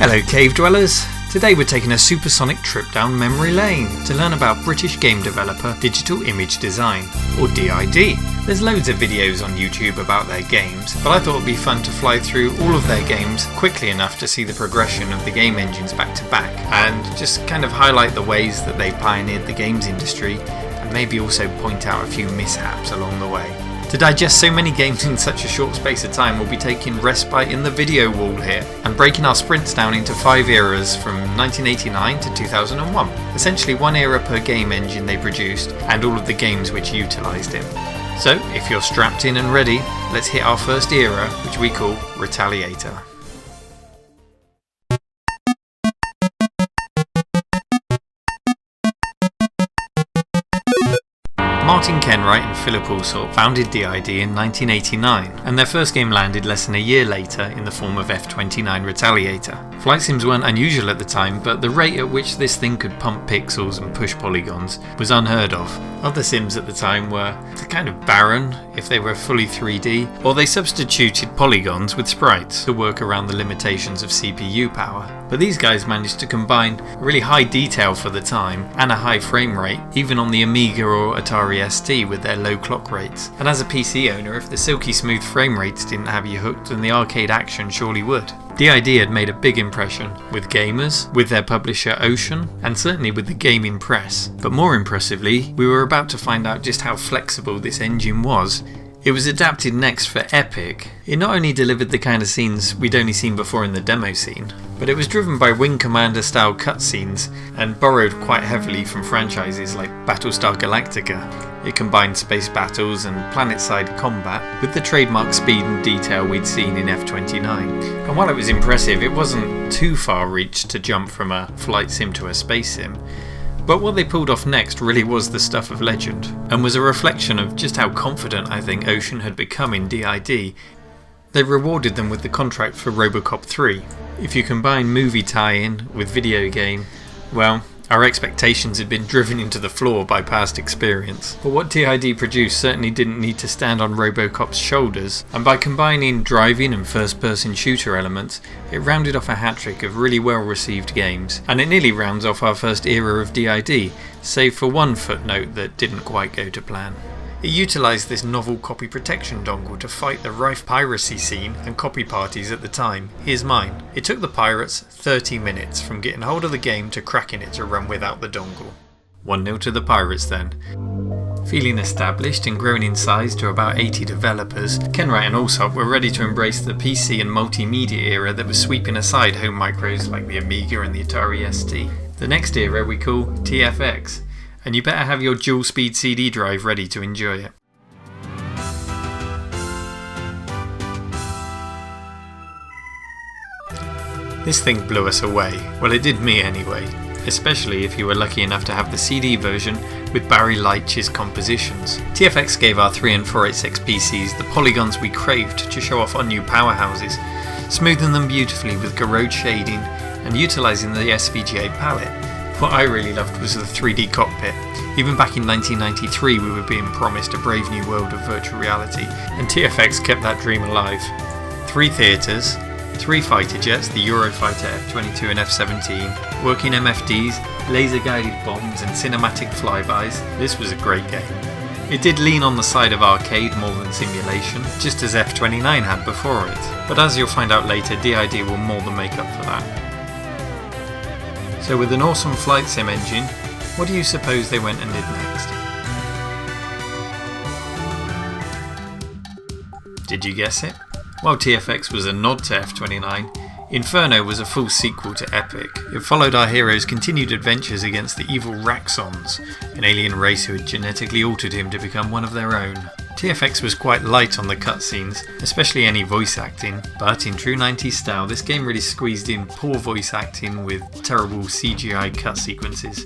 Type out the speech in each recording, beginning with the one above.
Hello cave dwellers! Today we're taking a supersonic trip down memory lane to learn about British game developer Digital Image Design, or DID. There's loads of videos on YouTube about their games, but I thought it'd be fun to fly through all of their games quickly enough to see the progression of the game engines back to back, and just kind of highlight the ways that they pioneered the games industry, and maybe also point out a few mishaps along the way. To digest so many games in such a short space of time, we'll be taking respite in the video wall here and breaking our sprints down into 5 eras from 1989 to 2001. Essentially one era per game engine they produced and all of the games which utilised it. So if you're strapped in and ready, let's hit our first era, which we call Retaliator. Martin Kenwright and Philip Alsop founded DID in 1989, and their first game landed less than a year later in the form of F29 Retaliator. Flight sims weren't unusual at the time, but the rate at which this thing could pump pixels and push polygons was unheard of. Other sims at the time were kind of barren if they were fully 3D, or they substituted polygons with sprites to work around the limitations of CPU power. But these guys managed to combine a really high detail for the time and a high frame rate, even on the Amiga or Atari ST with their low clock rates. And as a PC owner, if the silky smooth frame rates didn't have you hooked, then the arcade action surely would. DID had made a big impression with gamers, with their publisher Ocean, and certainly with the gaming press. But more impressively, we were about to find out just how flexible this engine was. It was adapted next for Epic. It not only delivered the kind of scenes we'd only seen before in the demo scene, but it was driven by Wing Commander style cutscenes and borrowed quite heavily from franchises like Battlestar Galactica. It combined space battles and planet-side combat with the trademark speed and detail we'd seen in F29. And while it was impressive, it wasn't too far reached to jump from a flight sim to a space sim. But what they pulled off next really was the stuff of legend, and was a reflection of just how confident I think Ocean had become in DID. They rewarded them with the contract for Robocop 3. If you combine movie tie-in with video game, well, our expectations had been driven into the floor by past experience. But what DID produced certainly didn't need to stand on Robocop's shoulders, and by combining driving and first-person shooter elements, it rounded off a hat-trick of really well-received games, and it nearly rounds off our first era of DID, save for one footnote that didn't quite go to plan. It utilised this novel copy protection dongle to fight the rife piracy scene and copy parties at the time. Here's mine. It took the pirates 30 minutes from getting hold of the game to cracking it to run without the dongle. 1-0 to the pirates then. Feeling established and growing in size to about 80 developers, Kenwright and Alsop were ready to embrace the PC and multimedia era that was sweeping aside home micros like the Amiga and the Atari ST. The next era we call TFX. And you better have your dual speed CD drive ready to enjoy it. This thing blew us away. Well, it did me anyway, especially if you were lucky enough to have the CD version with Barry Leitch's compositions. TFX gave our 3 and 486 PCs the polygons we craved to show off our new powerhouses, smoothing them beautifully with garage shading and utilising the SVGA palette. What I really loved was the 3D cockpit. Even back in 1993 we were being promised a brave new world of virtual reality, and TFX kept that dream alive. 3 theatres, 3 fighter jets, the Eurofighter F22 and F17, working MFDs, laser guided bombs and cinematic flybys. This was a great game. It did lean on the side of arcade more than simulation, just as F29 had before it, but as you'll find out later, DID will more than make up for that. So with an awesome flight sim engine, what do you suppose they went and did next? Did you guess it? While TFX was a nod to F29, Inferno was a full sequel to Epic. It followed our hero's continued adventures against the evil Raxons, an alien race who had genetically altered him to become one of their own. TFX was quite light on the cutscenes, especially any voice acting, but in true 90s style this game really squeezed in poor voice acting with terrible CGI cut sequences.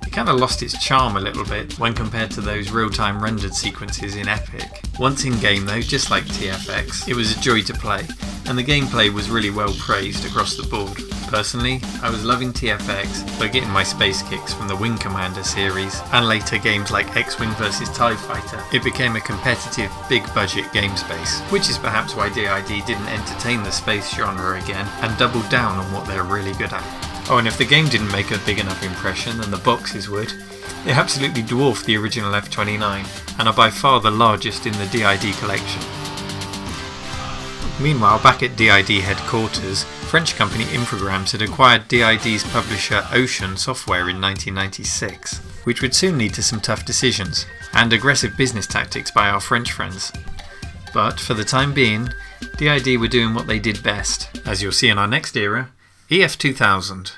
It kind of lost its charm a little bit when compared to those real-time rendered sequences in Epic. Once in game though, just like TFX, it was a joy to play, and the gameplay was really well praised across the board. Personally, I was loving TFX, but getting my space kicks from the Wing Commander series and later games like X-Wing vs TIE Fighter, it became a competitive, big-budget game space, which is perhaps why DID didn't entertain the space genre again and doubled down on what they're really good at. Oh, and if the game didn't make a big enough impression, then the boxes would. They absolutely dwarf the original F29 and are by far the largest in the DID collection. Meanwhile, back at DID headquarters, French company Infogrames had acquired DID's publisher Ocean Software in 1996, which would soon lead to some tough decisions and aggressive business tactics by our French friends. But for the time being, DID were doing what they did best, as you'll see in our next era, EF2000.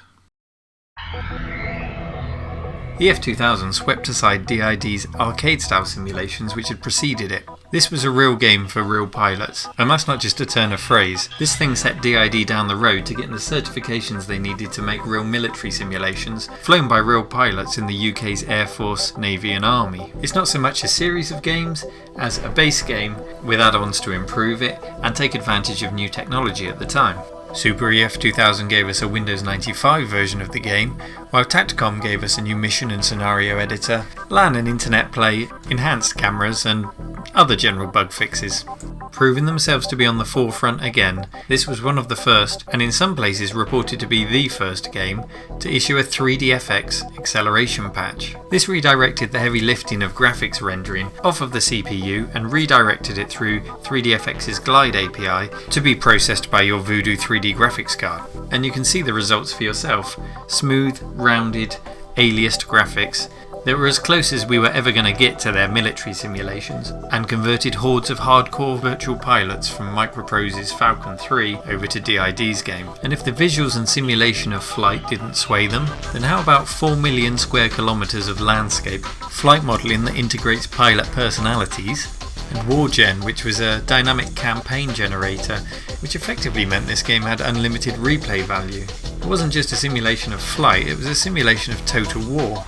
EF2000 swept aside DID's arcade-style simulations which had preceded it. This was a real game for real pilots, and that's not just a turn of phrase. This thing set DID down the road to getting the certifications they needed to make real military simulations, flown by real pilots in the UK's Air Force, Navy and Army. It's not so much a series of games as a base game with add-ons to improve it and take advantage of new technology at the time. Super EF2000 gave us a Windows 95 version of the game, while Tacticom gave us a new mission and scenario editor, LAN and internet play, enhanced cameras and other general bug fixes. Proving themselves to be on the forefront again, this was one of the first, and in some places reported to be the first game, to issue a 3DFX acceleration patch. This redirected the heavy lifting of graphics rendering off of the CPU and redirected it through 3DFX's Glide API to be processed by your Voodoo 3D graphics card. And you can see the results for yourself. Smooth, rounded, aliased graphics that were as close as we were ever going to get to their military simulations, and converted hordes of hardcore virtual pilots from Microprose's Falcon 3 over to DID's game. And if the visuals and simulation of flight didn't sway them, then how about 4 million square kilometres of landscape, flight modelling that integrates pilot personalities, and Wargasm, which was a dynamic campaign generator, which effectively meant this game had unlimited replay value. It wasn't just a simulation of flight, it was a simulation of total war.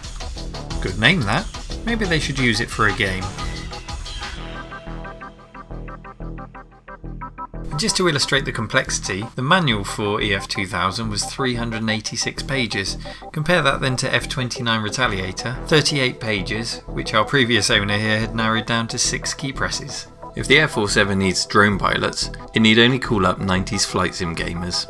Good name that. Maybe they should use it for a game. Just to illustrate the complexity, the manual for EF2000 was 386 pages. Compare that then to F29 Retaliator, 38 pages, which our previous owner here had narrowed down to 6 key presses. If the Air Force ever needs drone pilots, it need only call up 90s flight sim gamers.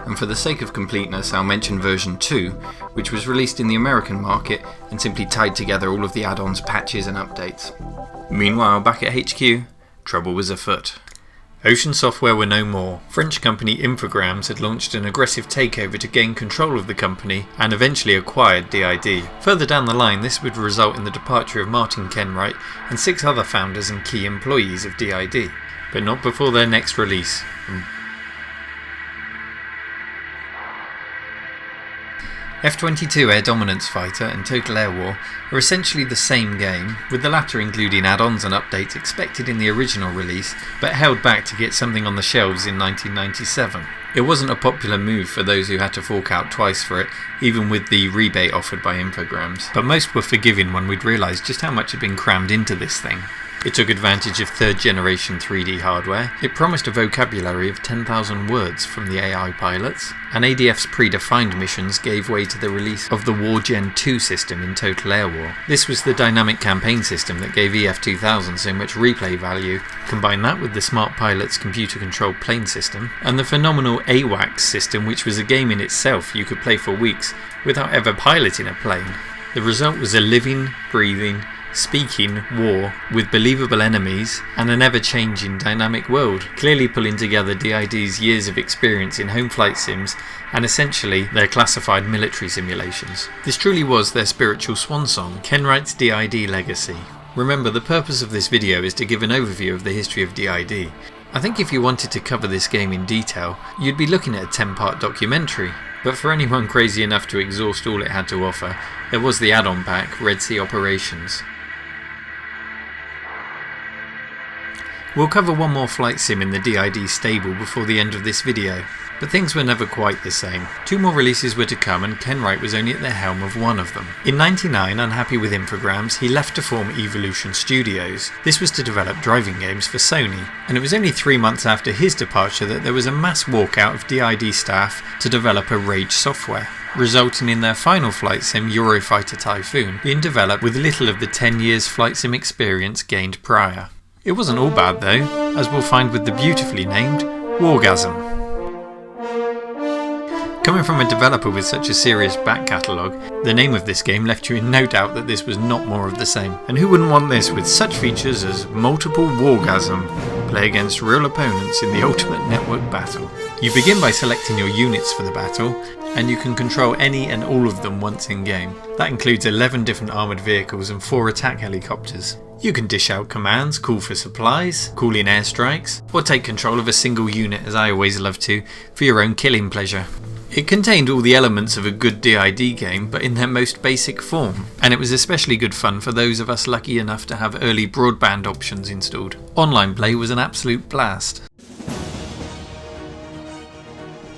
And for the sake of completeness, I'll mention version 2, which was released in the American market and simply tied together all of the add-ons, patches and updates. Meanwhile, back at HQ, trouble was afoot. Ocean Software were no more. French company Infogrames had launched an aggressive takeover to gain control of the company and eventually acquired DID. Further down the line, this would result in the departure of Martin Kenwright and 6 other founders and key employees of DID, but not before their next release. F22 Air Dominance Fighter and Total Air War are essentially the same game, with the latter including add-ons and updates expected in the original release, but held back to get something on the shelves in 1997. It wasn't a popular move for those who had to fork out twice for it, even with the rebate offered by Infogrames, but most were forgiving when we'd realised just how much had been crammed into this thing. It took advantage of 3rd generation 3D hardware, it promised a vocabulary of 10,000 words from the AI pilots, and ADF's predefined missions gave way to the release of the Wargasm 2 system in Total Air War. This was the dynamic campaign system that gave EF2000 so much replay value. Combine that with the Smart Pilot's computer-controlled plane system, and the phenomenal AWACS system, which was a game in itself you could play for weeks without ever piloting a plane. The result was a living, breathing, speaking war with believable enemies and an ever-changing dynamic world, clearly pulling together DID's years of experience in home flight sims and essentially their classified military simulations. This truly was their spiritual swan song, Kenwright's DID legacy. Remember, the purpose of this video is to give an overview of the history of DID. I think if you wanted to cover this game in detail, you'd be looking at a 10-part documentary. But for anyone crazy enough to exhaust all it had to offer, there was the add-on pack, Red Sea Operations. We'll cover one more flight sim in the DID stable before the end of this video. But things were never quite the same. 2 more releases were to come and Ken Wright was only at the helm of one of them. In '99, unhappy with Infogrames, he left to form Evolution Studios. This was to develop driving games for Sony, and it was only 3 months after his departure that there was a mass walkout of DID staff to develop a Rage software, resulting in their final flight sim Eurofighter Typhoon being developed with little of the 10 years flight sim experience gained prior. It wasn't all bad though, as we'll find with the beautifully named Wargasm. Coming from a developer with such a serious back catalogue, the name of this game left you in no doubt that this was not more of the same. And who wouldn't want this with such features as multiple Wargasm, play against real opponents in the ultimate network battle. You begin by selecting your units for the battle, and you can control any and all of them once in game. That includes 11 different armoured vehicles and 4 attack helicopters. You can dish out commands, call for supplies, call in airstrikes, or take control of a single unit, as I always love to, for your own killing pleasure. It contained all the elements of a good DID game, but in their most basic form, and it was especially good fun for those of us lucky enough to have early broadband options installed. Online play was an absolute blast.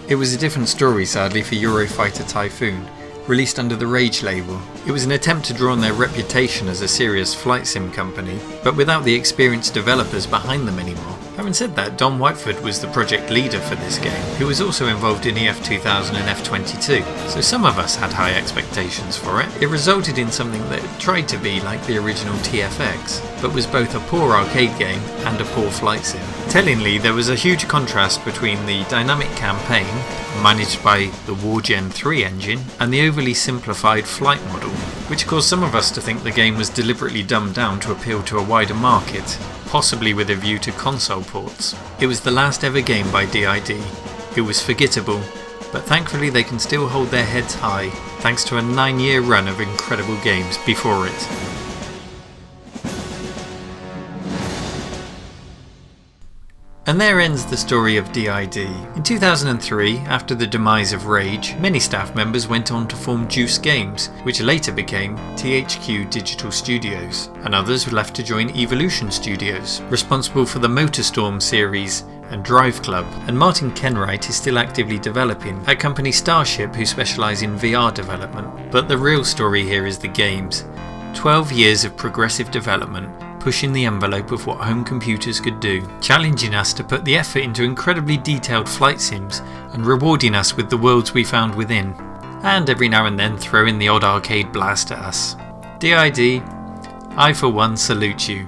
It was a different story sadly for Eurofighter Typhoon, released under the Rage label. It was an attempt to draw on their reputation as a serious flight sim company, but without the experienced developers behind them anymore. Having said that, Don Whiteford was the project leader for this game, who was also involved in the F29 and F22, so some of us had high expectations for it. It resulted in something that tried to be like the original TFX, but was both a poor arcade game and a poor flight sim. Tellingly, there was a huge contrast between the dynamic campaign, managed by the WarGen 3 engine, and the overly simplified flight model, which caused some of us to think the game was deliberately dumbed down to appeal to a wider market, possibly with a view to console ports. It was the last ever game by DID. It was forgettable, but thankfully they can still hold their heads high thanks to a 9-year run of incredible games before it. And there ends the story of DID. In 2003, after the demise of Rage, many staff members went on to form Juice Games, which later became THQ Digital Studios, and others left to join Evolution Studios, responsible for the MotorStorm series and Drive Club, and Martin Kenwright is still actively developing at company Starship, who specialise in VR development. But the real story here is the games. 12 years of progressive development, pushing the envelope of what home computers could do, challenging us to put the effort into incredibly detailed flight sims and rewarding us with the worlds we found within, and every now and then throwing the odd arcade blast at us. DID, I for one salute you.